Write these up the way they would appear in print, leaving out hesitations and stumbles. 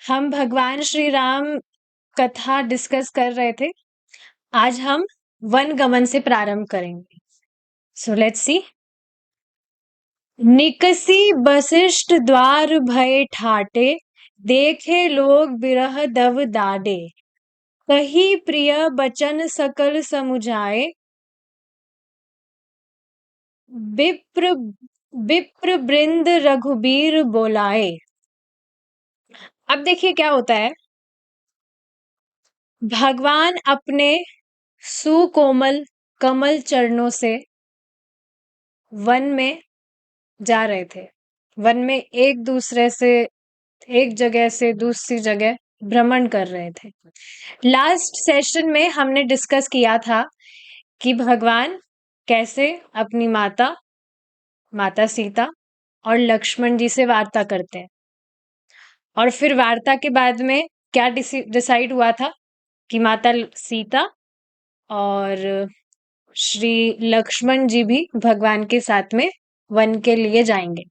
हम भगवान श्री राम कथा डिस्कस कर रहे थे। आज हम वन गमन से प्रारंभ करेंगे। So let's see. निकसी वशिष्ठ द्वार भय ठाटे, देखे लोग बिरह दव दाडे। कही प्रिय बचन सकल समुझाए, विप्र विप्र वृंद रघुबीर बोलाए। अब देखिए क्या होता है। भगवान अपने सुकोमल कमल चरणों से वन में जा रहे थे। वन में एक जगह से दूसरी जगह भ्रमण कर रहे थे। लास्ट सेशन में हमने डिस्कस किया था कि भगवान कैसे अपनी माता सीता और लक्ष्मण जी से वार्ता करते हैं, और फिर वार्ता के बाद में क्या डिसाइड हुआ था कि माता सीता और श्री लक्ष्मण जी भी भगवान के साथ में वन के लिए जाएंगे।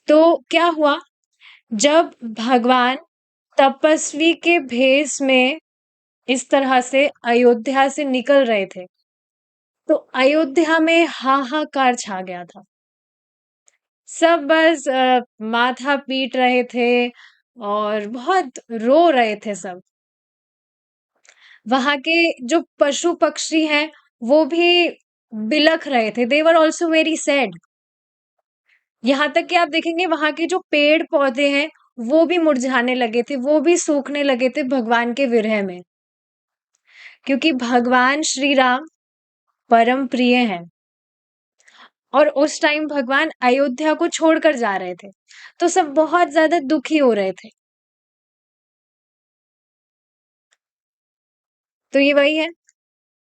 तो क्या हुआ, जब भगवान तपस्वी के भेष में इस तरह से अयोध्या से निकल रहे थे, तो अयोध्या में हाहाकार छा गया था। सब बस माथा पीट रहे थे और बहुत रो रहे थे सब। वहां के जो पशु पक्षी हैं वो भी बिलख रहे थे। दे वर ऑल्सो वेरी सैड। यहाँ तक कि आप देखेंगे वहां के जो पेड़ पौधे हैं वो भी मुरझाने लगे थे, वो भी सूखने लगे थे भगवान के विरह में, क्योंकि भगवान श्री राम परम प्रिय हैं और उस टाइम भगवान अयोध्या को छोड़कर जा रहे थे, तो सब बहुत ज्यादा दुखी हो रहे थे। तो ये वही है,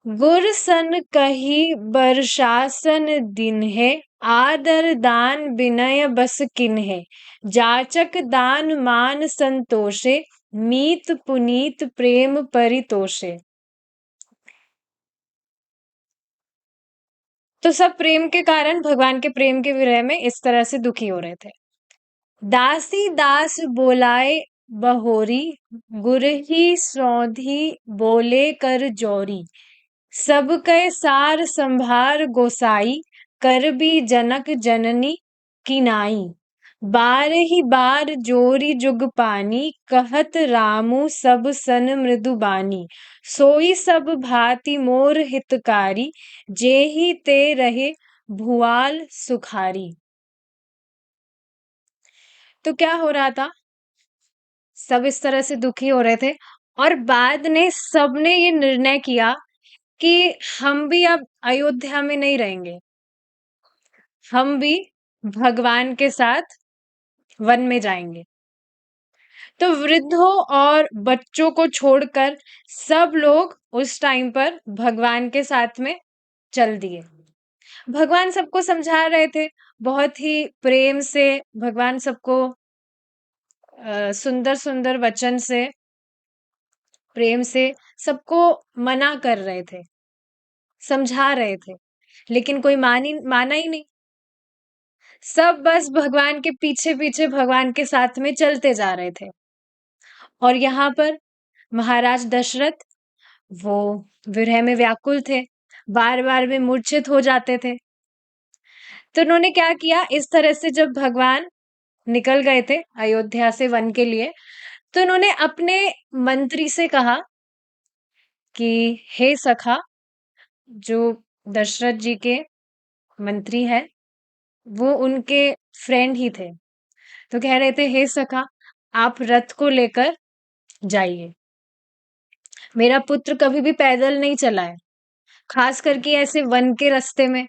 गुर सन कही बरशासन दिन है, आदर दान विनय बस किन्हे, जाचक दान मान संतोषे, मीत पुनीत प्रेम परितोषे। तो सब प्रेम के कारण, भगवान के प्रेम के विरह में इस तरह से दुखी हो रहे थे। दासी दास बोलाए बहोरी, गुरही सौधी बोले कर जोरी, सब कै सार संभार गोसाई, कर भी जनक जननी की नाई। बार ही बार जोरी जुग पानी, कहत रामू सब सन मृदुबानी। सोई सब भांति मोर हितकारी, जेहि ते रहे भुआल सुखारी। तो क्या हो रहा था, सब इस तरह से दुखी हो रहे थे और बाद में सबने ये निर्णय किया कि हम भी अब अयोध्या में नहीं रहेंगे, हम भी भगवान के साथ वन में जाएंगे। तो वृद्धों और बच्चों को छोड़कर सब लोग उस टाइम पर भगवान के साथ में चल दिए। भगवान सबको समझा रहे थे, बहुत ही प्रेम से भगवान सबको सुंदर सुंदर वचन से, प्रेम से सबको मना कर रहे थे, समझा रहे थे, लेकिन कोई माना ही नहीं। सब बस भगवान के पीछे पीछे भगवान के साथ में चलते जा रहे थे। और यहाँ पर महाराज दशरथ, वो विरह में व्याकुल थे, बार बार वे मूर्छित हो जाते थे। तो उन्होंने क्या किया, इस तरह से जब भगवान निकल गए थे अयोध्या से वन के लिए, तो उन्होंने अपने मंत्री से कहा कि हे सखा, जो दशरथ जी के मंत्री है, वो उनके फ्रेंड ही थे, तो कह रहे थे हे सखा, आप रथ को लेकर जाइए। मेरा पुत्र कभी भी पैदल नहीं चला है, खास करके ऐसे वन के रास्ते में,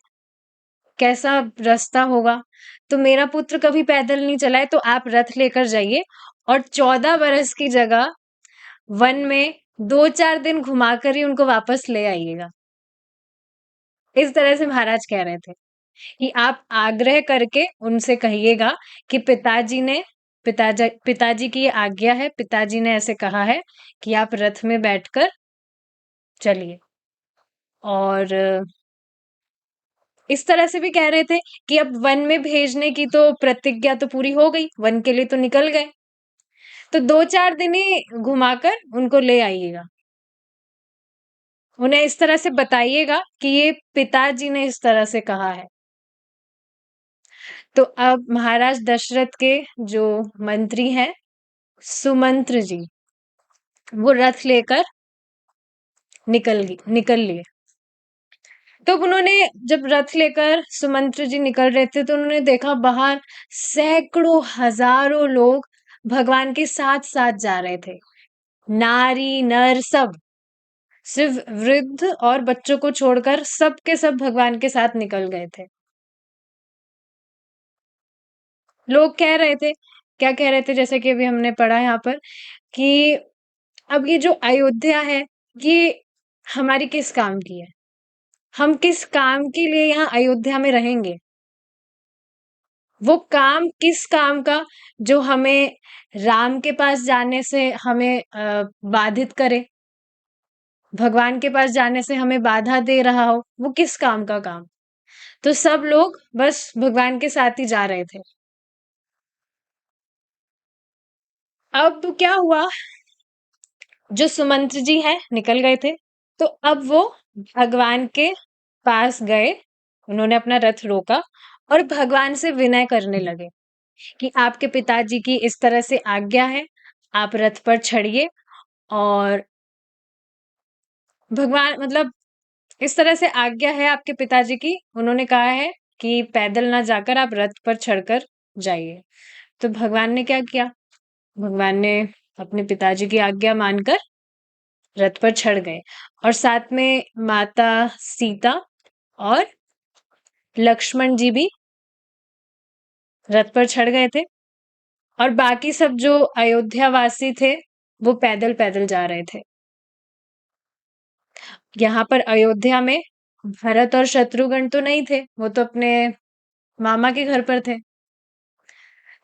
कैसा रास्ता होगा, तो मेरा पुत्र कभी पैदल नहीं चला है, तो आप रथ लेकर जाइए और 14 बरस की जगह वन में 2-4 दिन घुमाकर ही उनको वापस ले आइएगा। इस तरह से महाराज कह रहे थे कि आप आग्रह करके उनसे कहिएगा कि पिताजी की ये आज्ञा है, पिताजी ने ऐसे कहा है कि आप रथ में बैठकर चलिए। और इस तरह से भी कह रहे थे कि अब वन में भेजने की तो प्रतिज्ञा तो पूरी हो गई, वन के लिए तो निकल गए। तो 2-4 दिन ही घुमाकर उनको ले आइएगा। उन्हें इस तरह से बताइएगा कि ये पिताजी ने इस तरह से कहा है। तो अब महाराज दशरथ के जो मंत्री हैं, सुमंत्र जी, वो रथ लेकर निकल लिए। तो उन्होंने जब रथ लेकर सुमंत्र जी निकल रहे थे तो उन्होंने देखा बाहर सैकड़ों हजारों लोग भगवान के साथ साथ जा रहे थे। नारी नर सब, सिर्फ वृद्ध और बच्चों को छोड़कर सब के सब भगवान के साथ निकल गए थे। लोग कह रहे थे, क्या कह रहे थे, जैसे कि अभी हमने पढ़ा यहाँ पर कि अब ये जो अयोध्या है, ये हमारी किस काम की है? हम किस काम के लिए यहाँ अयोध्या में रहेंगे? वो काम किस काम का जो हमें राम के पास जाने से हमें बाधित करे, भगवान के पास जाने से हमें बाधा दे रहा हो, वो किस काम का काम? तो सब लोग बस भगवान के साथ ही जा रहे थे। अब तो क्या हुआ, जो सुमंत्र जी हैं निकल गए थे, तो अब वो भगवान के पास गए, उन्होंने अपना रथ रोका और भगवान से विनय करने लगे कि आपके पिताजी की इस तरह से आज्ञा है, आप रथ पर चढ़िए। और भगवान मतलब इस तरह से आज्ञा है आपके पिताजी की, उन्होंने कहा है कि पैदल ना जाकर आप रथ पर चढ़कर जाइए। तो भगवान ने क्या किया, भगवान ने अपने पिताजी की आज्ञा मानकर रथ पर चढ़ गए और साथ में माता सीता और लक्ष्मण जी भी रथ पर चढ़ गए थे। और बाकी सब जो अयोध्या वासी थे वो पैदल पैदल जा रहे थे। यहाँ पर अयोध्या में भरत और शत्रुघ्न तो नहीं थे, वो तो अपने मामा के घर पर थे।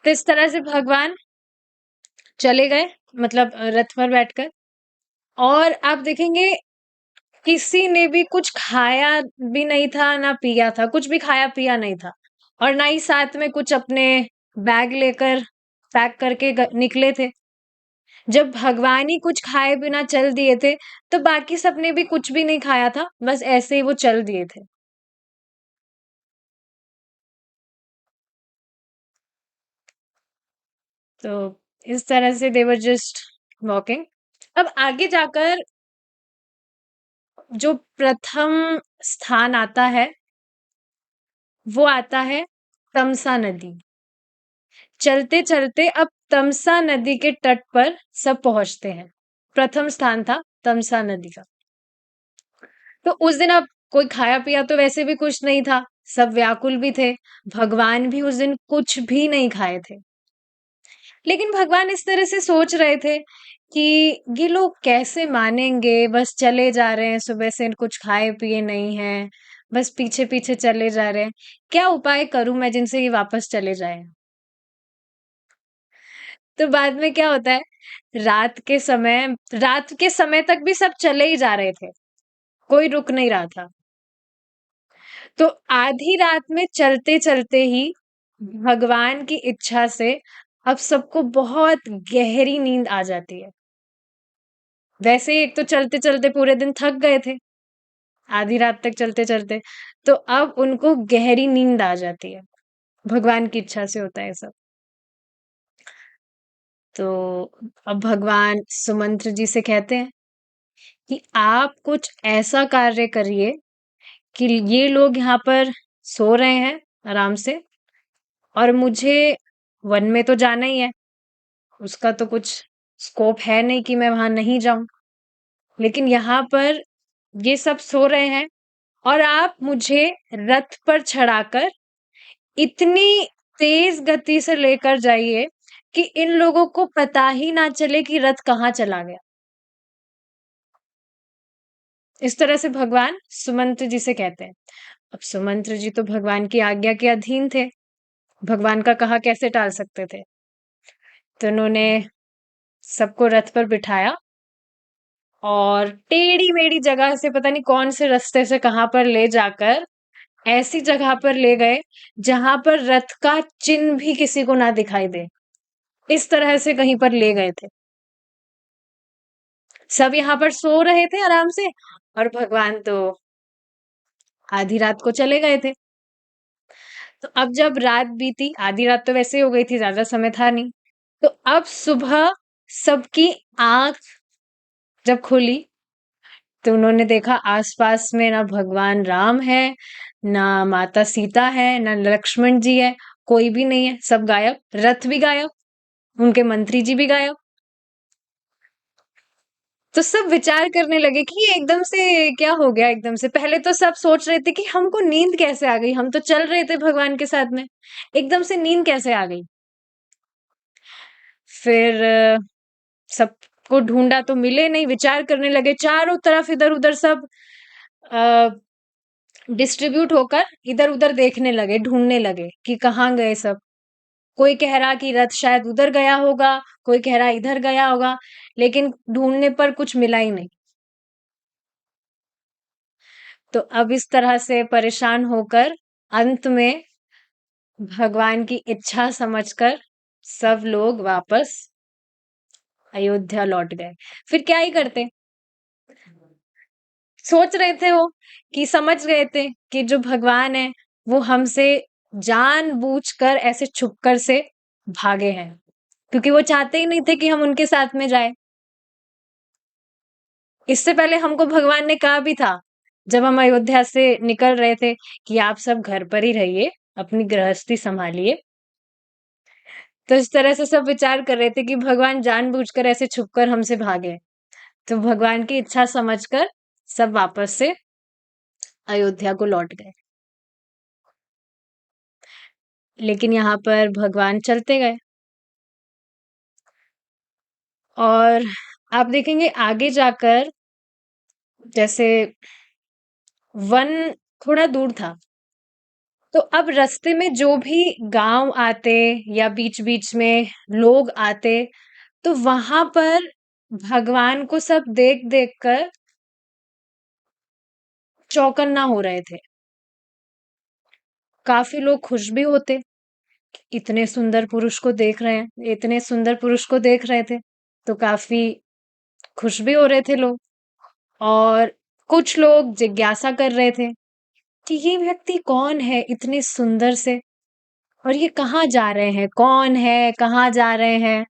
तो इस तरह से भगवान चले गए, मतलब रथ पर बैठकर। और आप देखेंगे किसी ने भी कुछ खाया भी नहीं था ना पिया था, कुछ भी खाया पिया नहीं था और ना ही साथ में कुछ अपने बैग लेकर पैक करके निकले थे। जब भगवान ही कुछ खाए बिना चल दिए थे तो बाकी सबने भी कुछ भी नहीं खाया था, बस ऐसे ही वो चल दिए थे। तो इस तरह से दे वर जस्ट वॉकिंग। अब आगे जाकर जो प्रथम स्थान आता है वो आता है तमसा नदी। चलते चलते अब तमसा नदी के तट पर सब पहुंचते हैं। प्रथम स्थान था तमसा नदी का। तो उस दिन अब कोई खाया पिया तो वैसे भी कुछ नहीं था, सब व्याकुल भी थे। भगवान भी उस दिन कुछ भी नहीं खाए थे। लेकिन भगवान इस तरह से सोच रहे थे कि ये लोग कैसे मानेंगे, बस चले जा रहे हैं, सुबह से कुछ खाए पिए नहीं है, बस पीछे पीछे चले जा रहे हैं। क्या उपाय करूं मैं जिनसे ये वापस चले जाए? तो बाद में क्या होता है, रात के समय तक भी सब चले ही जा रहे थे, कोई रुक नहीं रहा था। तो आधी रात में चलते चलते ही भगवान की इच्छा से अब सबको बहुत गहरी नींद आ जाती है। वैसे ही एक तो चलते चलते पूरे दिन थक गए थे, आधी रात तक चलते चलते, तो अब उनको गहरी नींद आ जाती है। भगवान की इच्छा से होता है सब। तो अब भगवान सुमंत्र जी से कहते हैं कि आप कुछ ऐसा कार्य करिए कि ये लोग यहाँ पर सो रहे हैं आराम से, और मुझे वन में तो जाना ही है, उसका तो कुछ स्कोप है नहीं कि मैं वहां नहीं जाऊं। लेकिन यहाँ पर ये सब सो रहे हैं और आप मुझे रथ पर चढ़ाकर इतनी तेज गति से लेकर जाइए कि इन लोगों को पता ही ना चले कि रथ कहाँ चला गया। इस तरह से भगवान सुमंत्र जी से कहते हैं। अब सुमंत्र जी तो भगवान की आज्ञा के अधीन थे, भगवान का कहा कैसे टाल सकते थे। तो उन्होंने सबको रथ पर बिठाया और टेढ़ी मेढ़ी जगह से, पता नहीं कौन से रास्ते से कहां पर ले जाकर ऐसी जगह पर ले गए जहां पर रथ का चिन्ह भी किसी को ना दिखाई दे। इस तरह से कहीं पर ले गए थे। सब यहाँ पर सो रहे थे आराम से और भगवान तो आधी रात को चले गए थे। तो अब जब रात बीती, आधी रात तो वैसे ही हो गई थी, ज्यादा समय था नहीं। तो अब सुबह सबकी आंख जब खुली तो उन्होंने देखा आसपास में ना भगवान राम है, ना माता सीता है, ना लक्ष्मण जी है, कोई भी नहीं है, सब गायब, रथ भी गायब, उनके मंत्री जी भी गायब। तो सब विचार करने लगे कि ये एकदम से क्या हो गया। एकदम से पहले तो सब सोच रहे थे कि हमको नींद कैसे आ गई, हम तो चल रहे थे भगवान के साथ में, एकदम से नींद कैसे आ गई। फिर सबको ढूंढा तो मिले नहीं, विचार करने लगे चारों तरफ, इधर उधर सब डिस्ट्रीब्यूट होकर इधर उधर देखने लगे, ढूंढने लगे कि कहाँ गए सब। कोई कह रहा कि रथ शायद उधर गया होगा, कोई कह रहा इधर गया होगा, लेकिन ढूंढने पर कुछ मिला ही नहीं। तो अब इस तरह से परेशान होकर अंत में भगवान की इच्छा समझकर सब लोग वापस अयोध्या लौट गए। फिर क्या ही करते, सोच रहे थे वो कि समझ गए थे कि जो भगवान है वो हमसे जानबूझकर ऐसे छुपकर से भागे हैं, क्योंकि वो चाहते ही नहीं थे कि हम उनके साथ में जाए। इससे पहले हमको भगवान ने कहा भी था जब हम अयोध्या से निकल रहे थे कि आप सब घर पर ही रहिए, अपनी गृहस्थी संभालिए। तो इस तरह से सब विचार कर रहे थे कि भगवान जानबूझकर ऐसे छुपकर हमसे भागे। तो भगवान की इच्छा समझकर सब वापस से अयोध्या को लौट गए। लेकिन यहाँ पर भगवान चलते गए और आप देखेंगे आगे जाकर जैसे वन थोड़ा दूर था, तो अब रास्ते में जो भी गांव आते या बीच बीच में लोग आते, तो वहां पर भगवान को सब देख देख कर चौकन्ना हो रहे थे। काफी लोग खुश भी होते, इतने सुंदर पुरुष को देख रहे हैं, इतने सुंदर पुरुष को देख रहे थे, तो काफी खुश भी हो रहे थे लोग। और कुछ लोग जिज्ञासा कर रहे थे कि ये व्यक्ति कौन है इतने सुंदर से, और ये कहाँ जा रहे हैं, कौन है, कहाँ जा रहे हैं।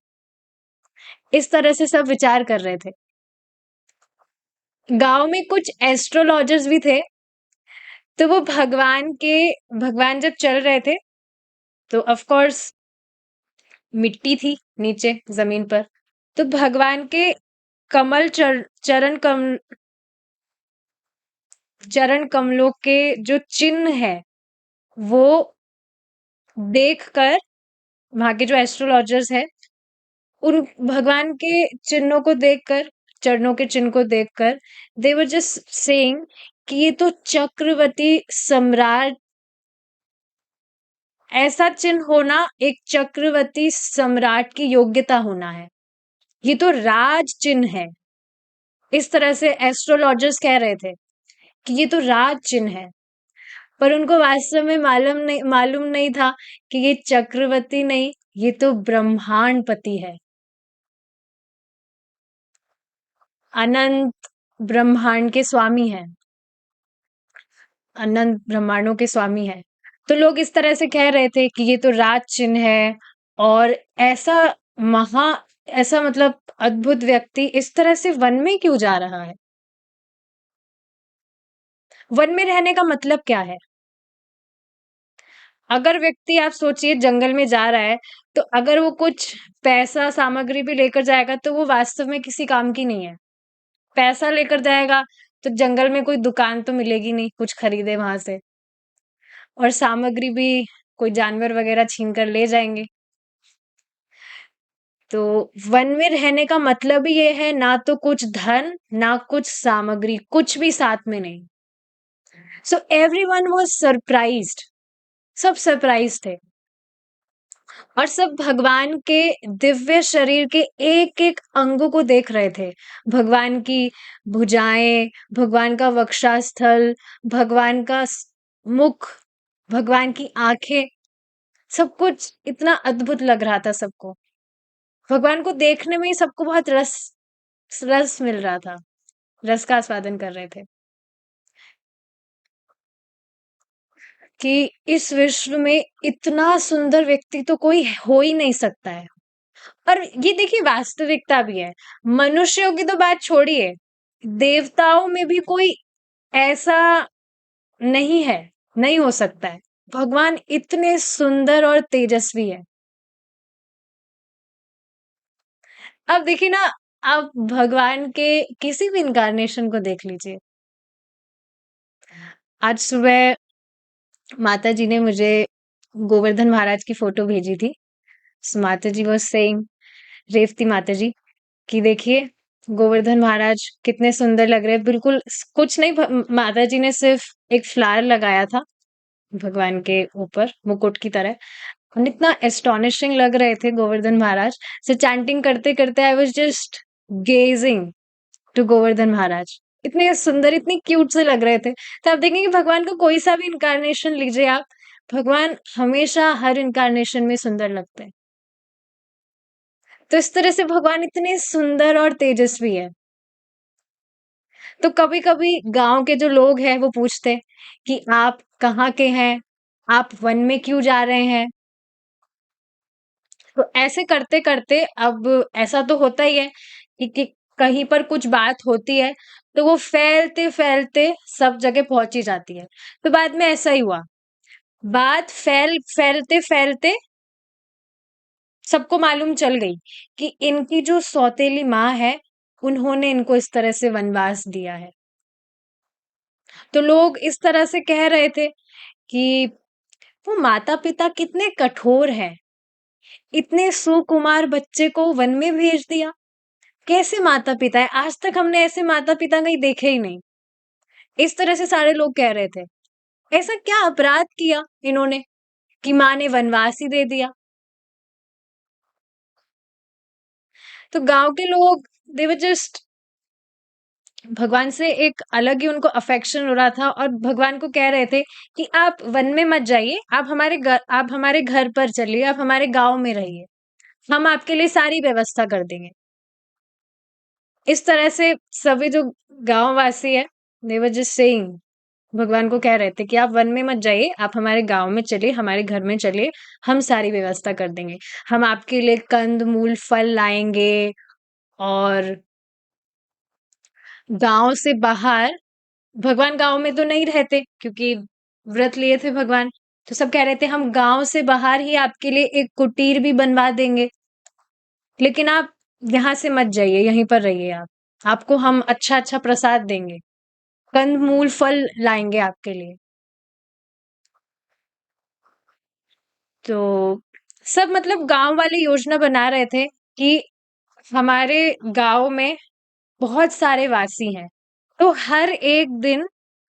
इस तरह से सब विचार कर रहे थे। गांव में कुछ एस्ट्रोलॉजर्स भी थे, तो वो भगवान जब चल रहे थे तो ऑफ कोर्स मिट्टी थी नीचे जमीन पर, तो भगवान के चरण कमलों के जो चिन्ह है वो देखकर, वहां के जो एस्ट्रोलॉजर्स है उन भगवान के चिन्हों को देखकर, चरणों के चिन्ह को देखकर, दे वर जस्ट सेइंग कि ये तो चक्रवर्ती सम्राट, ऐसा चिन्ह होना एक चक्रवर्ती सम्राट की योग्यता होना है, ये तो राज चिन्ह है। इस तरह से एस्ट्रोलॉजर्स कह रहे थे कि ये तो राज चिन्ह है। पर उनको वास्तव में मालूम नहीं था कि ये चक्रवर्ती नहीं, ये तो ब्रह्मांडपति है, अनंत ब्रह्मांड के स्वामी है, अनंत ब्रह्मांडों के स्वामी है। तो लोग इस तरह से कह रहे थे कि ये तो राज चिन्ह है, और ऐसा महा ऐसा मतलब अद्भुत व्यक्ति इस तरह से वन में क्यों जा रहा है। वन में रहने का मतलब क्या है। अगर व्यक्ति, आप सोचिए, जंगल में जा रहा है, तो अगर वो कुछ पैसा सामग्री भी लेकर जाएगा तो वो वास्तव में किसी काम की नहीं है। पैसा लेकर जाएगा तो जंगल में कोई दुकान तो मिलेगी नहीं कुछ खरीदे वहां से, और सामग्री भी कोई जानवर वगैरह छीन कर ले जाएंगे। तो वन में रहने का मतलब ही ये है, ना तो कुछ धन ना कुछ सामग्री, कुछ भी साथ में नहीं। सो एवरीवन वाज सरप्राइज्ड, सब सरप्राइज थे, और सब भगवान के दिव्य शरीर के एक एक अंग को देख रहे थे। भगवान की भुजाएं, भगवान का वक्षास्थल, भगवान का मुख, भगवान की आंखें, सब कुछ इतना अद्भुत लग रहा था सबको। भगवान को देखने में ही सबको बहुत रस रस मिल रहा था, रस का आस्वादन कर रहे थे कि इस विश्व में इतना सुंदर व्यक्ति तो कोई हो ही नहीं सकता है। और ये देखिए वास्तविकता भी है। मनुष्यों की तो बात छोड़िए, देवताओं में भी कोई ऐसा नहीं है, नहीं हो सकता है। भगवान इतने सुंदर और तेजस्वी है। अब देखिए ना, आप भगवान के किसी भी इनकारनेशन को देख लीजिए। आज सुबह माता जी ने मुझे गोवर्धन महाराज की फोटो भेजी थी। सो माता जी वाज सेइंग, रेवती माता जी, कि देखिए गोवर्धन महाराज कितने सुंदर लग रहे हैं। बिल्कुल कुछ नहीं, माता जी ने सिर्फ एक फ्लावर लगाया था भगवान के ऊपर मुकुट की तरह, और इतना एस्टोनिशिंग लग रहे थे गोवर्धन महाराज। से चैंटिंग करते करते I was just gazing to Govardhan Maharaj. इतने सुंदर, इतने क्यूट से लग रहे थे। तो आप देखेंगे भगवान का कोई सा भी इनकारनेशन लीजिए आप, भगवान हमेशा हर इनकारनेशन में सुंदर लगते हैं। तो इस तरह से भगवान इतने सुंदर और तेजस्वी है। तो कभी कभी गांव के जो लोग हैं वो पूछते कि आप कहाँ के हैं, आप वन में क्यों जा रहे हैं। तो ऐसे करते करते अब ऐसा तो होता ही है कि कहीं पर कुछ बात होती है तो वो फैलते फैलते सब जगह पहुंची जाती है। तो बाद में ऐसा ही हुआ, बात फैलते फैलते सबको मालूम चल गई कि इनकी जो सौतेली माँ है, उन्होंने इनको इस तरह से वनवास दिया है। तो लोग इस तरह से कह रहे थे कि वो माता पिता कितने कठोर हैं, इतने सुकुमार बच्चे को वन में भेज दिया। कैसे माता पिता है, आज तक हमने ऐसे माता पिता कहीं देखे ही नहीं। इस तरह से सारे लोग कह रहे थे। ऐसा क्या अपराध किया इन्होंने कि माँ ने वनवास ही दे दिया। तो गांव के लोग, दे वर जस्ट, भगवान से एक अलग ही उनको अफेक्शन हो रहा था, और भगवान को कह रहे थे कि आप वन में मत जाइए, आप हमारे घर पर चलिए, आप हमारे गांव में रहिए, हम आपके लिए सारी व्यवस्था कर देंगे। इस तरह से सभी जो गांव वासी है, दे वर जस्ट सेइंग, भगवान को कह रहे थे कि आप वन में मत जाइए, आप हमारे गांव में चलिए, हमारे घर में चलिए, हम सारी व्यवस्था कर देंगे। हम आपके लिए कंद मूल फल लाएंगे। और गांव से बाहर, भगवान गांव में तो नहीं रहते क्योंकि व्रत लिए थे भगवान। तो सब कह रहे थे हम गांव से बाहर ही आपके लिए एक कुटीर भी बनवा देंगे, लेकिन आप यहाँ से मत जाइए, यहीं पर रहिए आप, आपको हम अच्छा अच्छा प्रसाद देंगे, कंद मूल फल लाएंगे आपके लिए। तो सब मतलब गांव वाले योजना बना रहे थे कि हमारे गांव में बहुत सारे वासी हैं, तो हर एक दिन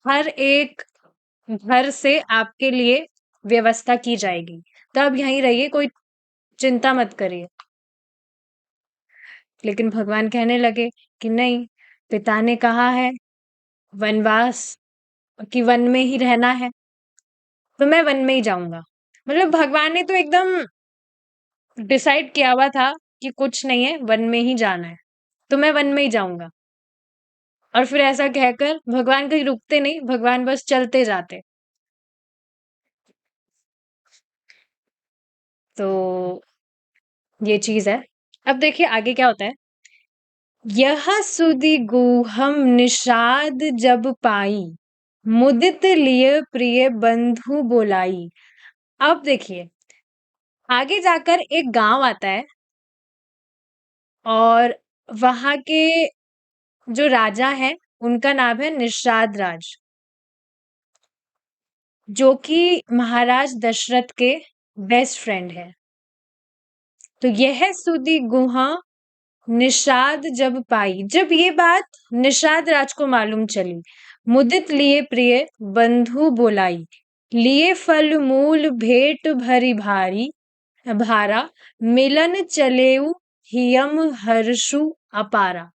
हर एक घर से आपके लिए व्यवस्था की जाएगी, तो आप यहीं रहिए, कोई चिंता मत करिए। लेकिन भगवान कहने लगे कि नहीं, पिता ने कहा है वनवास, कि वन में ही रहना है, तो मैं वन में ही जाऊंगा। मतलब भगवान ने तो एकदम डिसाइड किया हुआ था कि कुछ नहीं है, वन में ही जाना है, तो मैं वन में ही जाऊंगा। और फिर ऐसा कहकर भगवान कहीं रुकते नहीं, भगवान बस चलते जाते। तो ये चीज है। अब देखिए आगे क्या होता है। यह सुधि गुहम निषाद जब पाई, मुदित लिए प्रिय बंधु बोलाई। अब देखिए आगे जाकर एक गांव आता है, और वहां के जो राजा हैं उनका नाम है निषाद राज, जो कि महाराज दशरथ के बेस्ट फ्रेंड है। तो यह सुधि गुहा निषाद जब पाई, जब ये बात निषाद राज को मालूम चली, मुदित लिए प्रिय बंधु बोलाई, लिए फल मूल भेंट भरी भारी भारा, मिलन चलेऊ हियम हर्षु अपारा।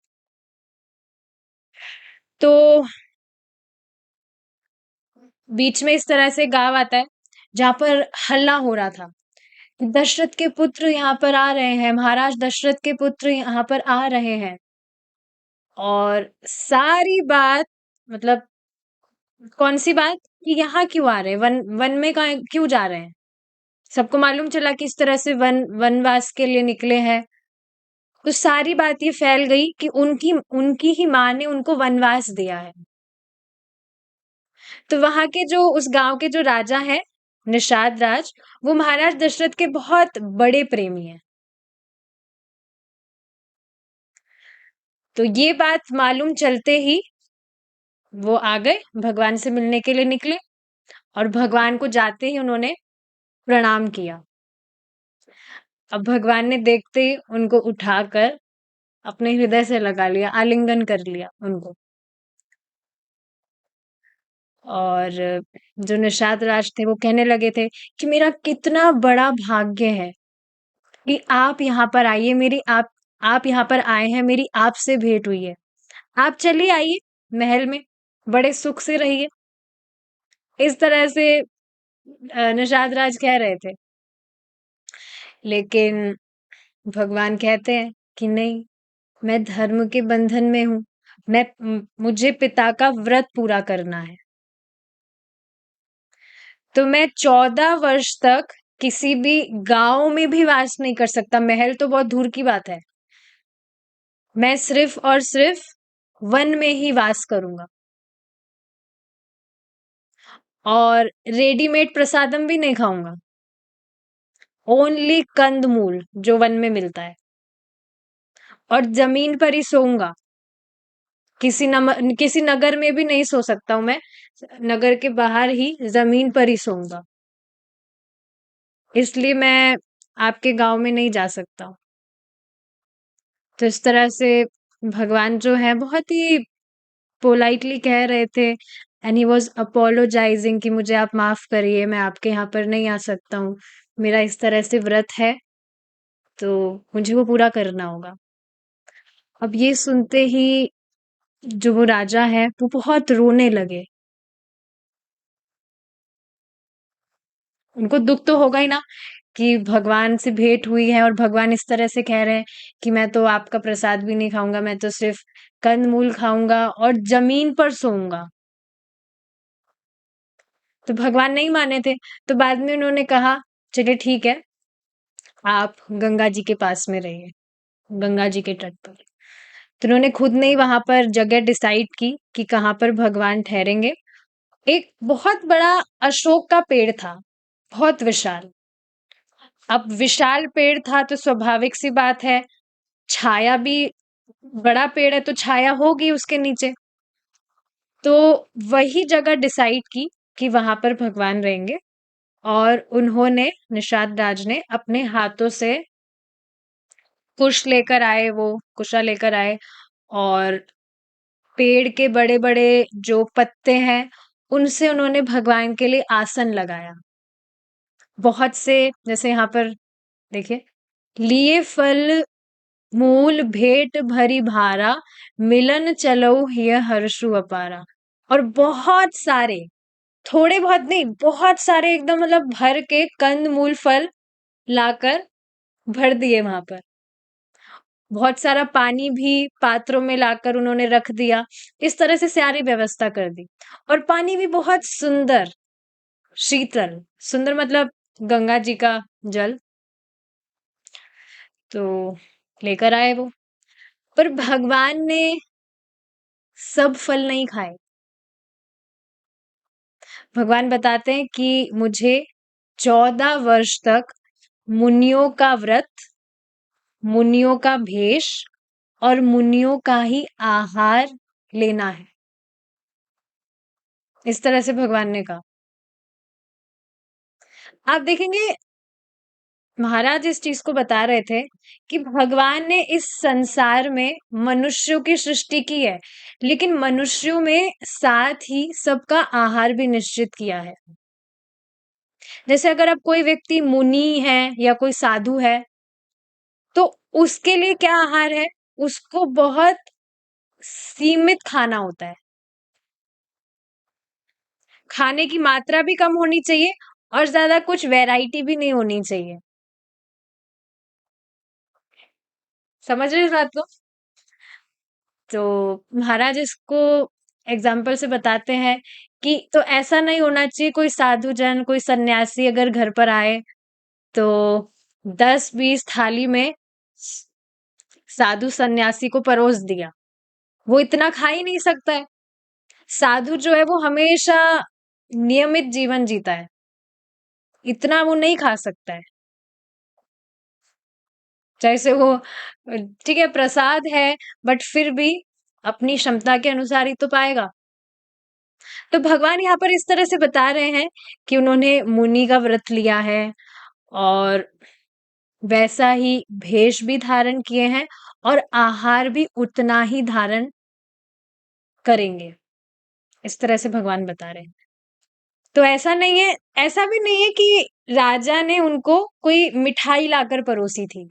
तो बीच में इस तरह से गाँव आता है जहाँ पर हल्ला हो रहा था। दशरथ के पुत्र यहाँ पर आ रहे हैं, महाराज दशरथ के पुत्र यहाँ पर आ रहे हैं। और सारी बात मतलब कौन सी बात कि यहाँ क्यों आ रहे हैं, वन वन में कहाँ क्यों जा रहे हैं। सबको मालूम चला कि इस तरह से वनवास के लिए निकले हैं। तो सारी बात ये फैल गई कि उनकी उनकी ही माँ ने उनको वनवास दिया है। तो वहां के जो उस गांव के जो राजा हैं, निषाद राज, वो महाराज दशरथ के बहुत बड़े प्रेमी हैं। तो ये बात मालूम चलते ही वो आ गए, भगवान से मिलने के लिए निकले। और भगवान को जाते ही उन्होंने प्रणाम किया। अब भगवान ने देखते ही उनको उठाकर अपने हृदय से लगा लिया, आलिंगन कर लिया उनको। और जो निषाद राज थे वो कहने लगे थे कि मेरा कितना बड़ा भाग्य है कि आप यहाँ पर आइए, मेरी आप यहाँ पर आए हैं, मेरी आपसे भेंट हुई है। आप चलिए आइए महल में, बड़े सुख से रहिए। इस तरह से निषाद राज कह रहे थे। लेकिन भगवान कहते हैं कि नहीं, मैं धर्म के बंधन में हूं। मुझे पिता का व्रत पूरा करना है। तो मैं 14 वर्ष तक किसी भी गांव में भी वास नहीं कर सकता, महल तो बहुत दूर की बात है। मैं सिर्फ और सिर्फ वन में ही वास करूंगा। और रेडीमेड प्रसादम भी नहीं खाऊंगा, ओनली कंदमूल जो वन में मिलता है। और जमीन पर ही सोऊंगा, किसी नगर में भी नहीं सो सकता हूं मैं, नगर के बाहर ही जमीन पर ही सोऊंगा। इसलिए मैं आपके गांव में नहीं जा सकता हूं। तो इस तरह से भगवान जो है बहुत ही पोलाइटली कह रहे थे, एंड ही वाज अपोलोजाइजिंग कि मुझे आप माफ करिए, मैं आपके यहाँ पर नहीं आ सकता हूँ, मेरा इस तरह से व्रत है, तो मुझे वो पूरा करना होगा। अब ये सुनते ही जो वो राजा है वो बहुत रोने लगे। उनको दुख तो होगा ही ना कि भगवान से भेंट हुई है और भगवान इस तरह से कह रहे हैं कि मैं तो आपका प्रसाद भी नहीं खाऊंगा, मैं तो सिर्फ कंदमूल खाऊंगा और जमीन पर सोऊंगा। तो भगवान नहीं माने थे। तो बाद में उन्होंने कहा चलिए ठीक है, आप गंगा जी के पास में रहिए, गंगा जी के तट पर। तो उन्होंने खुद ने ही वहां पर जगह डिसाइड की कि कहाँ पर भगवान ठहरेंगे। एक बहुत बड़ा अशोक का पेड़ था, बहुत विशाल। अब विशाल पेड़ था तो स्वाभाविक सी बात है, छाया भी, बड़ा पेड़ है तो छाया होगी उसके नीचे। तो वही जगह डिसाइड की कि वहां पर भगवान रहेंगे। और उन्होंने, निषाद राज ने अपने हाथों से कुश लेकर आए, वो कुशा लेकर आए। और पेड़ के बड़े बड़े जो पत्ते हैं उनसे उन्होंने भगवान के लिए आसन लगाया। बहुत से, जैसे यहाँ पर देखिए, लिए फल मूल भेंट भरी भारा, मिलन चलो हिय हर्षु अपारा। और बहुत सारे, थोड़े बहुत नहीं, बहुत सारे एकदम मतलब भर के कंद मूल फल लाकर भर दिए वहां पर। बहुत सारा पानी भी पात्रों में लाकर उन्होंने रख दिया। इस तरह से सारी व्यवस्था कर दी। और पानी भी बहुत सुंदर, शीतल, सुंदर मतलब गंगा जी का जल। तो लेकर आए वो। पर भगवान ने सब फल नहीं खाए। भगवान बताते हैं कि मुझे 14 वर्ष तक मुनियों का व्रत, मुनियों का भेष और मुनियों का ही आहार लेना है। इस तरह से भगवान ने कहा। आप देखेंगे महाराज इस चीज को बता रहे थे कि भगवान ने इस संसार में मनुष्यों की सृष्टि की है, लेकिन मनुष्यों में साथ ही सबका आहार भी निश्चित किया है। जैसे अगर अब कोई व्यक्ति मुनि है या कोई साधु है, तो उसके लिए क्या आहार है, उसको बहुत सीमित खाना होता है। खाने की मात्रा भी कम होनी चाहिए और ज़्यादा कुछ वैरायटी भी नहीं होनी चाहिए। समझ रहे हो इस बात को? तो महाराज इसको एग्जाम्पल से बताते हैं कि तो ऐसा नहीं होना चाहिए, कोई साधु जन, कोई सन्यासी अगर घर पर आए तो 10-20 थाली में साधु सन्यासी को परोस दिया, वो इतना खा ही नहीं सकता है। साधु जो है वो हमेशा नियमित जीवन जीता है, इतना वो नहीं खा सकता है। जैसे वो ठीक है प्रसाद है, बट फिर भी अपनी क्षमता के अनुसार ही तो पाएगा। तो भगवान यहाँ पर इस तरह से बता रहे हैं कि उन्होंने मुनि का व्रत लिया है और वैसा ही भेष भी धारण किए हैं और आहार भी उतना ही धारण करेंगे। इस तरह से भगवान बता रहे हैं। तो ऐसा नहीं है, ऐसा भी नहीं है कि राजा ने उनको कोई मिठाई लाकर परोसी थी।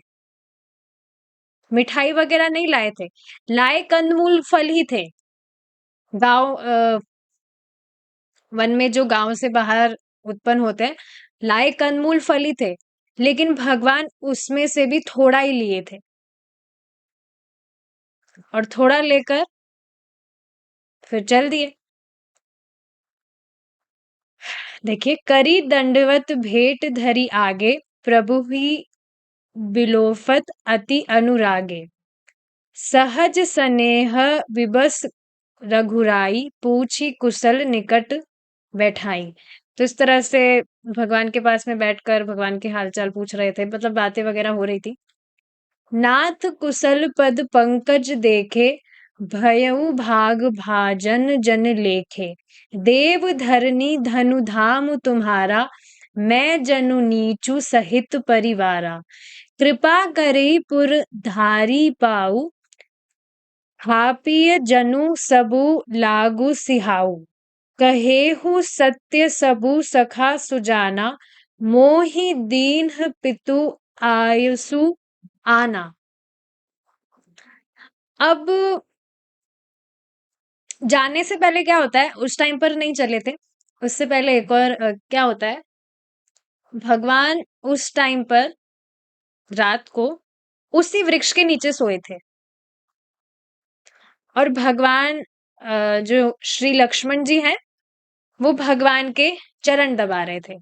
मिठाई वगैरह नहीं लाए थे, लाए कंदमूल फल ही थे। गांव वन में जो गांव से बाहर उत्पन्न होते हैं, लाए कंदमूल फल ही थे, लेकिन भगवान उसमें से भी थोड़ा ही लिए थे और थोड़ा लेकर फिर चल दिए। देखिए, करी दंडवत भेंट धरी आगे, प्रभु ही बिलोफत अति अनुरागे, सहज स्नेह विबस रघुराई, पूछी कुशल निकट बैठाई। तो इस तरह से भगवान के पास में बैठकर भगवान के हालचाल पूछ रहे थे, मतलब बातें वगैरह हो रही थी। नाथ कुशल पद पंकज देखे, भयउ भाग भाजन जन लेखे, देव धरनी धनु धाम तुम्हारा, मैं जनु नीचु सहित परिवारा, कृपा करे पुर धारी पाऊ, हापिय जनु सबु लागू सिहाऊ, कहेहु सत्य सबु सखा सुजाना, मोहि दीन पितु आयसु आना। अब जाने से पहले क्या होता है, उस टाइम पर नहीं चले थे, उससे पहले एक और क्या होता है, भगवान उस टाइम पर रात को उसी वृक्ष के नीचे सोए थे और भगवान जो श्री लक्ष्मण जी हैं वो भगवान के चरण दबा रहे थे।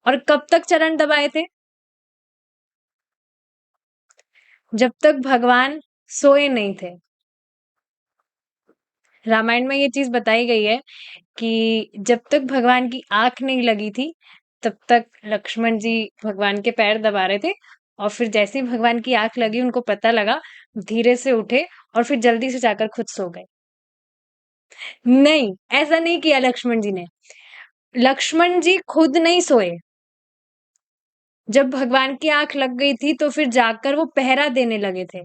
और कब तक चरण दबाए थे? जब तक भगवान सोए नहीं थे। रामायण में ये चीज बताई गई है कि जब तक भगवान की आंख नहीं लगी थी तब तक लक्ष्मण जी भगवान के पैर दबा रहे थे, और फिर जैसे ही भगवान की आंख लगी उनको पता लगा, धीरे से उठे और फिर जल्दी से जाकर खुद सो गए। नहीं, ऐसा नहीं किया लक्ष्मण जी ने। लक्ष्मण जी खुद नहीं सोए, जब भगवान की आंख लग गई थी तो फिर जाकर वो पहरा देने लगे थे।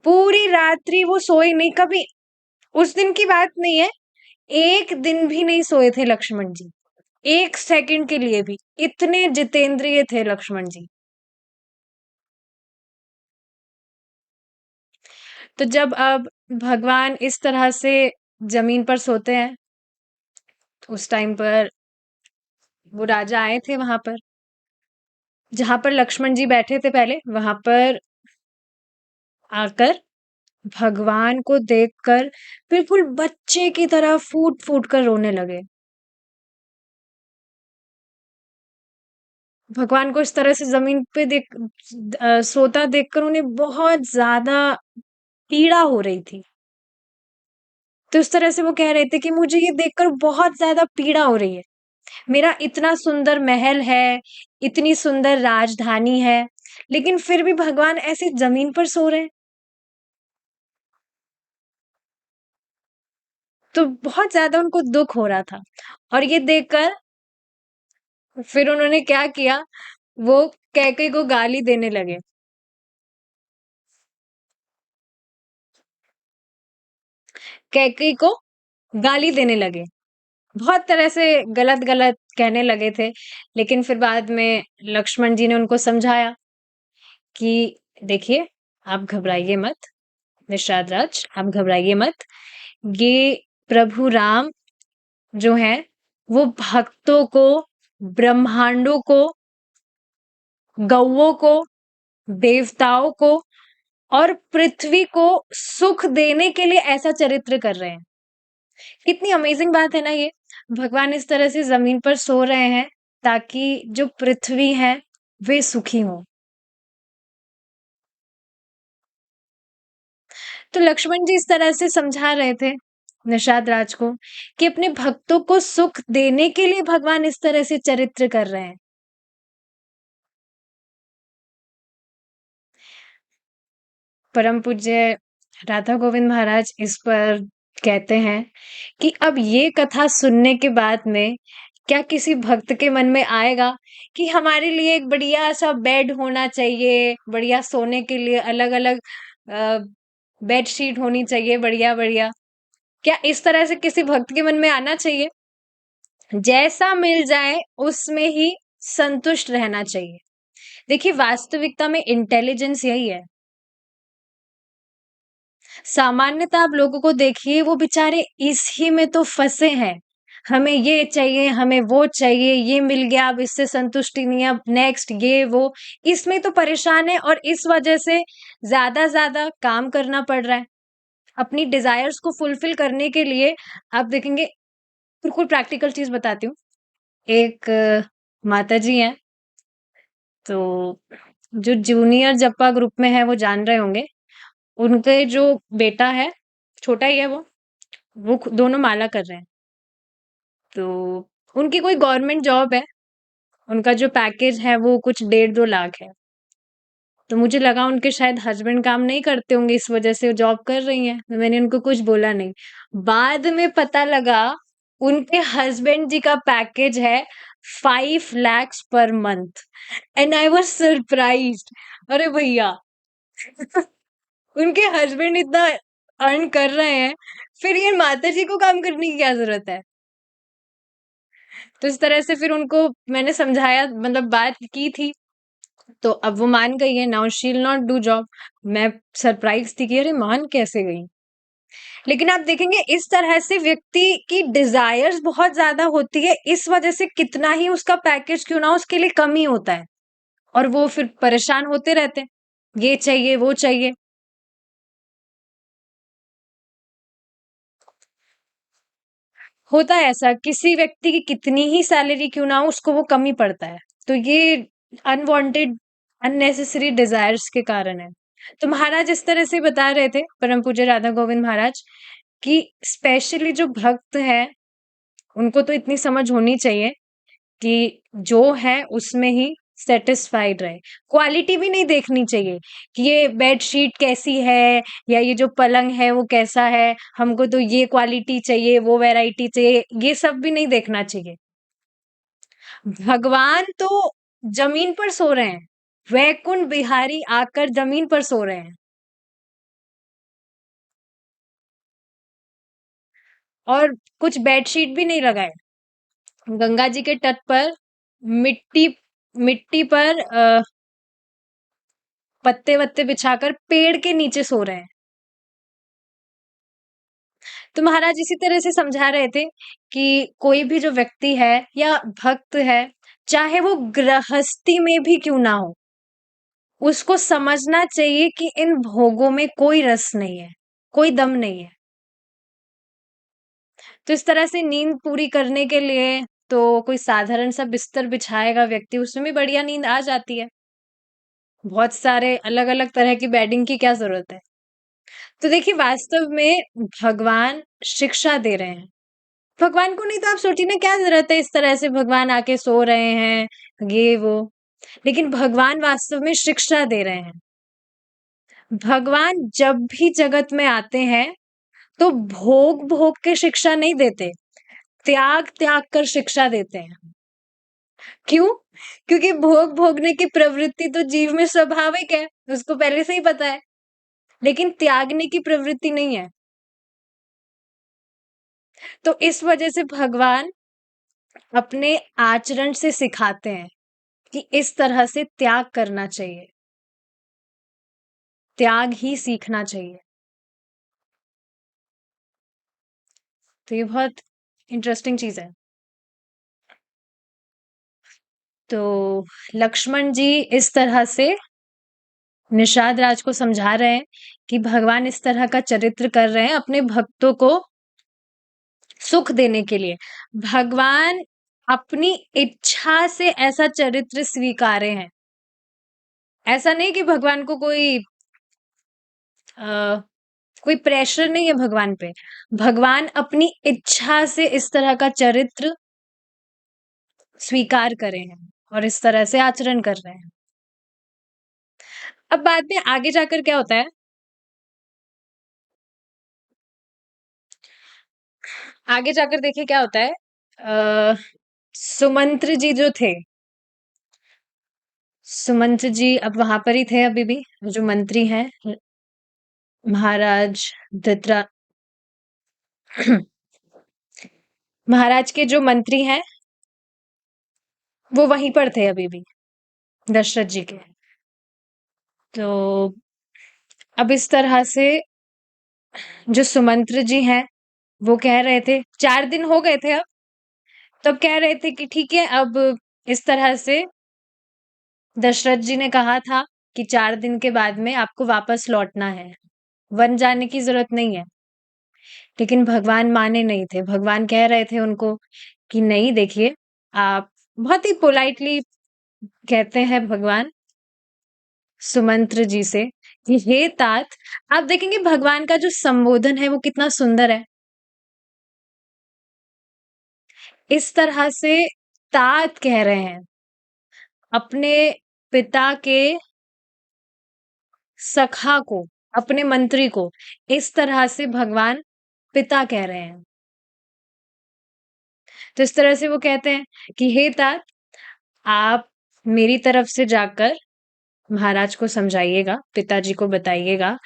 पूरी रात्रि वो सोए नहीं कभी। उस दिन की बात नहीं है, एक दिन भी नहीं सोए थे लक्ष्मण जी, एक सेकंड के लिए भी। इतने जितेंद्रिय थे लक्ष्मण जी। तो जब अब भगवान इस तरह से जमीन पर सोते हैं, तो उस टाइम पर वो राजा आए थे वहां पर, जहां पर लक्ष्मण जी बैठे थे पहले, वहां पर आकर भगवान को देखकर बिल्कुल बच्चे की तरह फूट फूट कर रोने लगे। भगवान को इस तरह से जमीन पे सोता देखकर उन्हें बहुत ज्यादा पीड़ा हो रही थी। तो इस तरह से वो कह रहे थे कि मुझे ये देखकर बहुत ज्यादा पीड़ा हो रही है। मेरा इतना सुंदर महल है, इतनी सुंदर राजधानी है, लेकिन फिर भी भगवान ऐसे जमीन पर सो रहे हैं। तो बहुत ज्यादा उनको दुख हो रहा था। और ये देखकर फिर उन्होंने क्या किया, वो कैकेयी को गाली देने लगे। कैकेयी को गाली देने लगे, बहुत तरह से गलत गलत कहने लगे थे। लेकिन फिर बाद में लक्ष्मण जी ने उनको समझाया कि देखिए, आप घबराइए मत, निषाद राज, आप घबराइए मत। ये प्रभु राम जो हैं वो भक्तों को, ब्रह्मांडों को, गौओं को, देवताओं को और पृथ्वी को सुख देने के लिए ऐसा चरित्र कर रहे हैं। कितनी अमेजिंग बात है ना ये। भगवान इस तरह से जमीन पर सो रहे हैं ताकि जो पृथ्वी है वे सुखी हों। तो लक्ष्मण जी इस तरह से समझा रहे थे निषाद राज को कि अपने भक्तों को सुख देने के लिए भगवान इस तरह से चरित्र कर रहे हैं। परम पूज्य राधा गोविंद महाराज इस पर कहते हैं कि अब ये कथा सुनने के बाद में क्या किसी भक्त के मन में आएगा कि हमारे लिए एक बढ़िया सा बेड होना चाहिए, बढ़िया सोने के लिए अलग अलग बेड शीट होनी चाहिए, बढ़िया बढ़िया। क्या इस तरह से किसी भक्त के मन में आना चाहिए? जैसा मिल जाए उसमें ही संतुष्ट रहना चाहिए। देखिए वास्तविकता में इंटेलिजेंस यही है। सामान्यतः आप लोगों को देखिए वो बेचारे इसी में तो फंसे हैं। हमें ये चाहिए, हमें वो चाहिए, ये मिल गया, अब इससे संतुष्टि नहीं, अब नेक्स्ट ये वो, इसमें तो परेशान है और इस वजह से ज्यादा ज्यादा काम करना पड़ रहा है अपनी डिजायर्स को फुलफिल करने के लिए। आप देखेंगे, बिल्कुल प्रैक्टिकल चीज बताती हूँ। एक माता जी हैं, तो जो जूनियर जप्पा ग्रुप में है वो जान रहे होंगे। उनके जो बेटा है, छोटा ही है वो दोनों माला कर रहे हैं। तो उनकी कोई गवर्नमेंट जॉब है, उनका जो पैकेज है वो कुछ 1.5-2 लाख है। तो मुझे लगा उनके शायद हस्बैंड काम नहीं करते होंगे, इस वजह से वो जॉब कर रही हैं, तो मैंने उनको कुछ बोला नहीं। बाद में पता लगा उनके हस्बैंड जी का पैकेज है 5 lakhs per month. And I was surprised. अरे भैया उनके हस्बैंड इतना अर्न कर रहे हैं, फिर ये माता जी को काम करने की क्या जरूरत है? तो इस तरह से फिर उनको मैंने समझाया, मतलब बात की थी, तो अब वो मान गई है। Now she will not do job. मैं सरप्राइज थी कि अरे मान कैसे गई। लेकिन आप देखेंगे इस तरह से व्यक्ति की डिजायर्स बहुत ज्यादा होती है, इस वजह से कितना ही उसका पैकेज क्यों ना हो, उसके लिए कम ही होता है और वो फिर परेशान होते रहते हैं, ये चाहिए वो चाहिए। होता है ऐसा, किसी व्यक्ति की कितनी ही सैलरी क्यों ना हो उसको वो कम ही पड़ता है। तो ये अनवांटेड अननेसेसरी डिजायर्स के कारण है। तो महाराज इस तरह से बता रहे थे, परम पूज्य राधा गोविंद महाराज, कि स्पेशली जो भक्त है उनको तो इतनी समझ होनी चाहिए कि जो है उसमें ही सेटिस्फाइड रहे। क्वालिटी भी नहीं देखनी चाहिए कि ये बेडशीट कैसी है या ये जो पलंग है वो कैसा है, हमको तो ये क्वालिटी चाहिए, वो वैरायटी चाहिए, ये सब भी नहीं देखना चाहिए। भगवान तो जमीन पर सो रहे हैं, वैकुंठ बिहारी आकर जमीन पर सो रहे हैं और कुछ बेडशीट भी नहीं लगाए। गंगा जी के तट पर मिट्टी मिट्टी पर पत्ते वत्ते बिछाकर पेड़ के नीचे सो रहे हैं। तो महाराज इसी तरह से समझा रहे थे कि कोई भी जो व्यक्ति है या भक्त है, चाहे वो गृहस्थी में भी क्यों ना हो, उसको समझना चाहिए कि इन भोगों में कोई रस नहीं है, कोई दम नहीं है। तो इस तरह से नींद पूरी करने के लिए तो कोई साधारण सा बिस्तर बिछाएगा व्यक्ति, उसमें भी बढ़िया नींद आ जाती है। बहुत सारे अलग अलग तरह की बेडिंग की क्या जरूरत है? तो देखिए वास्तव में भगवान शिक्षा दे रहे हैं। भगवान को नहीं तो आप सोचिए ना, क्या जरूरत है इस तरह से भगवान आके सो रहे हैं ये वो। लेकिन भगवान वास्तव में शिक्षा दे रहे हैं। भगवान जब भी जगत में आते हैं तो भोग भोग के शिक्षा नहीं देते, त्याग त्याग कर शिक्षा देते हैं। क्यों? क्योंकि भोग भोगने की प्रवृत्ति तो जीव में स्वाभाविक है, उसको पहले से ही पता है। लेकिन त्यागने की प्रवृत्ति नहीं है। तो इस वजह से भगवान अपने आचरण से सिखाते हैं कि इस तरह से त्याग करना चाहिए, त्याग ही सीखना चाहिए। तो ये बहुत इंटरेस्टिंग चीज़ है। तो लक्ष्मण जी इस तरह से निषाद राज को समझा रहे हैं कि भगवान इस तरह का चरित्र कर रहे हैं अपने भक्तों को सुख देने के लिए। भगवान अपनी इच्छा से ऐसा चरित्र स्वीकारे हैं। ऐसा नहीं कि भगवान को अ, कोई प्रेशर नहीं है भगवान पे। भगवान अपनी इच्छा से इस तरह का चरित्र स्वीकार करे हैं और इस तरह से आचरण कर रहे हैं। अब बाद में आगे जाकर क्या होता है? आगे जाकर देखिए क्या होता है। सुमंत्र जी जो थे, सुमंत्र जी अब वहां पर ही थे अभी भी, जो मंत्री हैं महाराज धृतरा महाराज के जो मंत्री हैं वो वहीं पर थे अभी भी, दशरथ जी के। तो अब इस तरह से जो सुमंत्र जी हैं वो कह रहे थे, 4 दिन हो गए थे अब, तब कह रहे थे कि ठीक है, अब इस तरह से दशरथ जी ने कहा था कि 4 दिन के बाद में आपको वापस लौटना है, वन जाने की जरूरत नहीं है। लेकिन भगवान माने नहीं थे। भगवान कह रहे थे उनको कि नहीं, देखिए, आप बहुत ही पोलाइटली कहते हैं भगवान सुमंत्र जी से कि हे तात। आप देखेंगे भगवान का जो संबोधन है वो कितना सुंदर है। इस तरह से तात कह रहे हैं अपने पिता के सखा को, अपने मंत्री को। इस तरह से भगवान पिता कह रहे हैं। तो इस तरह से वो कहते हैं कि हे तात, आप मेरी तरफ से जाकर महाराज को समझाइएगा, पिताजी को बताइएगा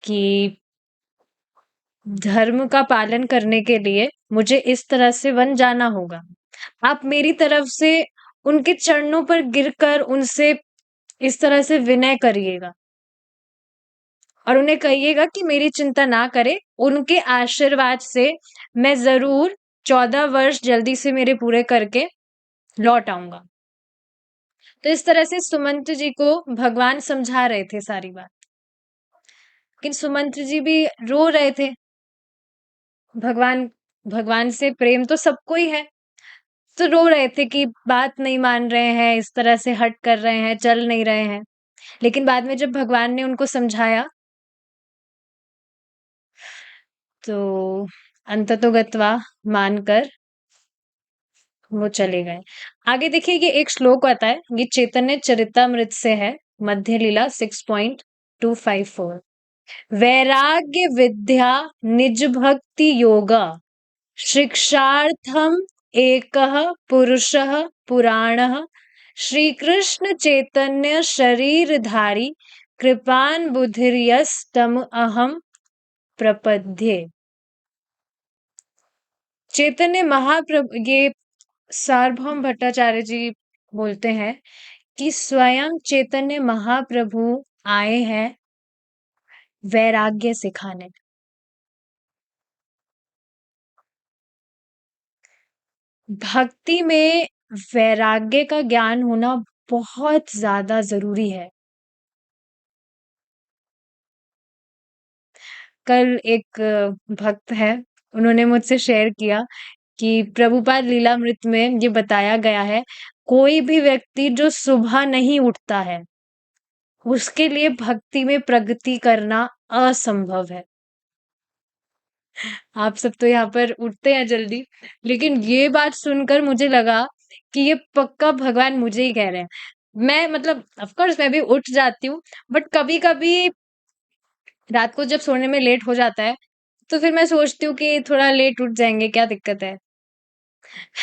कि धर्म का पालन करने के लिए मुझे इस तरह से वन जाना होगा। आप मेरी तरफ से उनके चरणों पर गिरकर उनसे इस तरह से विनय करिएगा और उन्हें कहिएगा कि मेरी चिंता ना करे, उनके आशीर्वाद से मैं जरूर 14 वर्ष जल्दी से मेरे पूरे करके लौट आऊंगा। तो इस तरह से सुमंत्र जी को भगवान समझा रहे थे सारी बात। लेकिन सुमंत्र जी भी रो रहे थे। भगवान भगवान से प्रेम तो सबको ही है, तो रो रहे थे कि बात नहीं मान रहे हैं, इस तरह से हट कर रहे हैं, चल नहीं रहे हैं। लेकिन बाद में जब भगवान ने उनको समझाया तो अंततोगत्वा मानकर वो चले गए। आगे देखिए, ये एक श्लोक आता है, ये चैतन्य चरितामृत से है, मध्य लीला 6.254। वैराग्य विद्या निज भक्ति योगा शिक्षार्थम एकः पुरुषः पुराणः श्रीकृष्ण चैतन्य शरीरधारी कृपान बुद्धिर्यस्तम अहम प्रपद्ये। चैतन्य महाप्रभु, ये सार्वभौम भट्टाचार्य जी बोलते हैं कि स्वयं चैतन्य महाप्रभु आए हैं वैराग्य सिखाने। भक्ति में वैराग्य का ज्ञान होना बहुत ज्यादा जरूरी है। कल एक भक्त है, उन्होंने मुझसे शेयर किया कि प्रभुपाद लीलामृत में ये बताया गया है, कोई भी व्यक्ति जो सुबह नहीं उठता है उसके लिए भक्ति में प्रगति करना असंभव है। आप सब तो यहाँ पर उठते हैं जल्दी, लेकिन ये बात सुनकर मुझे लगा कि ये पक्का भगवान मुझे ही कह रहे हैं। मैं मतलब ऑफ कोर्स मैं भी उठ जाती हूँ, बट कभी कभी रात को जब सोने में लेट हो जाता है तो फिर मैं सोचती हूँ कि थोड़ा लेट उठ जाएंगे, क्या दिक्कत है।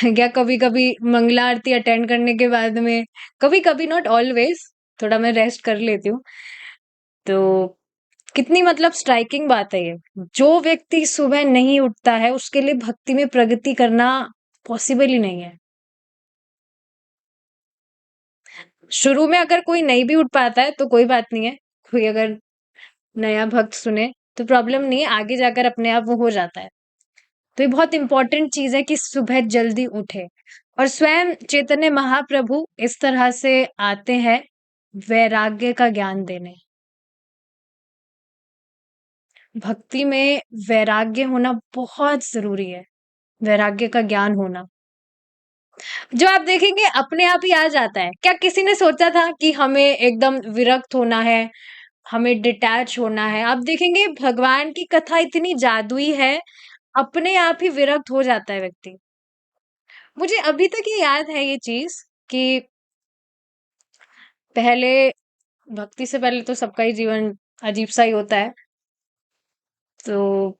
क्या कभी कभी मंगला आरती अटेंड करने के बाद में, कभी कभी, नॉट ऑलवेज, थोड़ा मैं रेस्ट कर लेती हूँ। तो कितनी मतलब स्ट्राइकिंग बात है ये। जो व्यक्ति सुबह नहीं उठता है उसके लिए भक्ति में प्रगति करना पॉसिबल ही नहीं है। शुरू में अगर कोई नहीं भी उठ पाता है तो कोई बात नहीं है, कोई अगर नया भक्त सुने तो प्रॉब्लम नहीं है, आगे जाकर अपने आप वो हो जाता है। तो ये बहुत इंपॉर्टेंट चीज़ है कि सुबह जल्दी उठे और स्वयं चैतन्य महाप्रभु इस तरह से आते हैं वैराग्य का ज्ञान देने। भक्ति में वैराग्य होना बहुत ज़रूरी है, वैराग्य का ज्ञान होना। जो आप देखेंगे अपने आप ही आ जाता है। क्या किसी ने सोचा था कि हमें एकदम विरक्त होना है, हमें डिटैच होना है? आप देखेंगे भगवान की कथा इतनी जादुई है, अपने आप ही विरक्त हो जाता है व्यक्ति। मुझे अभी तक ये याद है ये चीज़ कि पहले भक्ति से पहले तो सबका ही जीवन अजीब-सा ही होता है। तो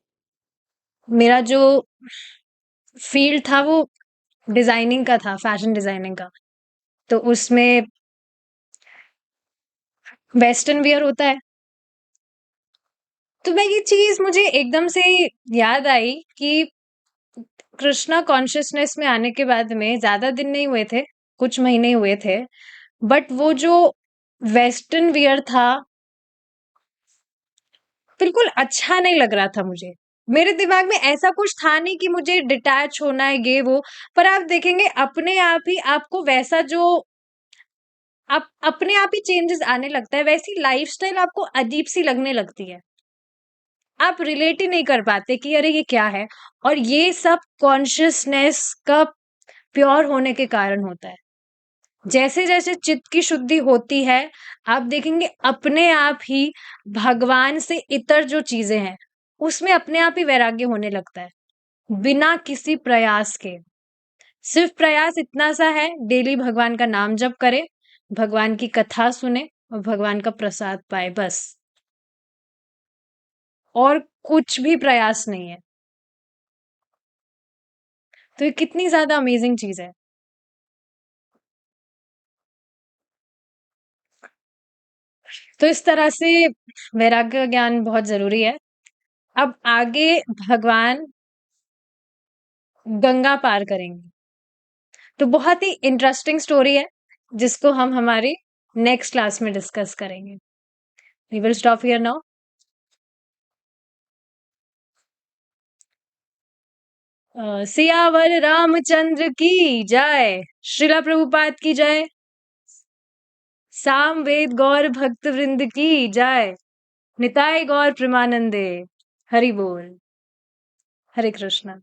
मेरा जो फ़ील्ड था वो डिज़ाइनिंग का था, फ़ैशन डिज़ाइनिंग का। तो उसमें वेस्टर्न वियर होता है। तो मैं ये चीज़ मुझे एकदम से याद आई कि कृष्णा कॉन्शियसनेस में आने के बाद में ज़्यादा दिन नहीं हुए थे, कुछ महीने हुए थे। बट वो जो वेस्टर्न वियर था, बिल्कुल अच्छा नहीं लग रहा था मुझे। मेरे दिमाग में ऐसा कुछ था नहीं कि मुझे डिटैच होना है ये वो, पर आप देखेंगे अपने आप ही आपको वैसा जो आप अपने आप ही चेंजेस आने लगता है, वैसी लाइफ़स्टाइल आपको अजीब-सी लगने लगती है। आप रिलेट ही नहीं कर पाते कि अरे ये क्या है? और ये सब कॉन्शियसनेस का प्योर होने के कारण होता है। जैसे-जैसे चित्त की शुद्धि होती है, आप देखेंगे अपने आप ही भगवान से इतर जो चीज़ें हैं, उसमें अपने आप ही वैराग्य होने लगता है, बिना किसी प्रयास के। सिर्फ़ प्रयास इतना सा है, डेली भगवान का नाम जप करें, भगवान की कथा सुने और भगवान का प्रसाद पाएँ बस। और कुछ भी प्रयास नहीं है। तो ये कितनी ज़्यादा अमेज़िंग चीज़ है। तो इस तरह से वैराग्य ज्ञान बहुत ज़रूरी है। अब आगे भगवान गंगा पार करेंगे। तो बहुत ही इंटरेस्टिंग स्टोरी है, जिसको हम हमारी नेक्स्ट क्लास में डिस्कस करेंगे। We will stop here now. Siyavar Ramchandra की जय, श्रीला प्रभुपाद की जय, सामवेद गौर भक्त वृंद की जय, निताय गौर प्रेमानंदे, हरि बोल, हरे कृष्णा।